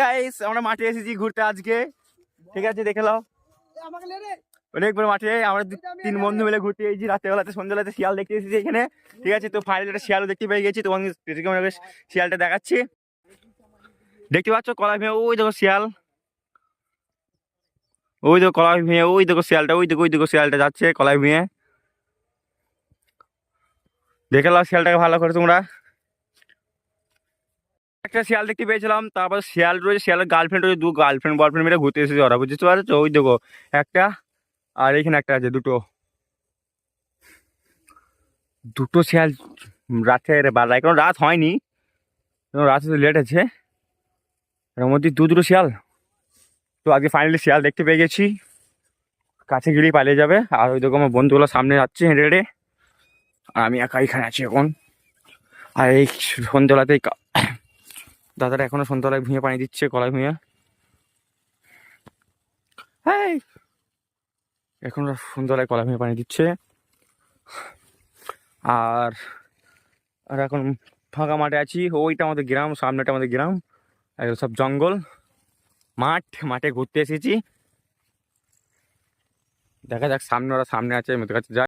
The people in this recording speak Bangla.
গাইস আমরা মাঠে এসেছি ঘুরতে আজকে, ঠিক আছে দেখে নাও। অনেক বড় মাঠে আমরা তিন বন্ধু মিলে ঘুরতে এসেছি, রাত্রেবেলাতে সন্ধ্যাবেলাতে শিয়াল দেখতে এসেছি এখানে, ঠিক আছে। তো ফাইনালি একটা শিয়ালও দেখতে পেয়ে গেছি, তোমাকে শিয়ালটা দেখাচ্ছি। দেখতে পাচ্ছ কলাই ভেঙে ওই দেখো শিয়াল, ওই দেখো কলাই ভেঙে, ওই দেখো শিয়ালটা, ওই দেখো শিয়ালটা যাচ্ছে কলাই ভেঙে। দেখে নাও শিয়ালটাকে ভালো করে তোমরা। একটা শিয়াল দেখতে পেয়েছিলাম, তারপর শিয়াল রয়েছে, শিয়ালের গার্লফ্রেন্ড রয়েছে, গার্লফ্রেন্ড বয়ফ্রেন্ড মিলে ঘুরতে এসেছে ওরা, বুঝতে পারছো? ওই দেখো একটা, আর এখানে একটা আছে, দুটো দুটো শিয়াল রাতের বেলায়, কারণ রাত হয়নি, রাত হতে লেট আছে, এর মধ্যে দুটো শিয়াল। তো আজকে ফাইনালি শিয়াল দেখতে পেয়ে গেছি, কাছে গিয়েই পালিয়ে যাবে। আর ওই দেখো আমার বন্ধুগুলো সামনে যাচ্ছে হেঁটে হেঁটে, আর আমি একা এখানে আছি এখন। আর এই সন্ধ্যাবেলাতেই দাদারা এখনো সন্ধ্যাবেলায় ভুঁয়ে পানি দিচ্ছে, কলাই ভুঁয়ে। হ্যাঁ, এখন সন্ধ্যাবেলায় কলাই ভুঁয়ে পানি দিচ্ছে। আর আর এখন ফাঁকা মাঠে আছি, ওইটা আমাদের গ্রাম, সামনেটা আমাদের গ্রাম, আর সব জঙ্গল, মাঠে ঘুরতে এসেছি। দেখা যাক সামনে, ওরা সামনে আছে, আমাদের কাছে যাক।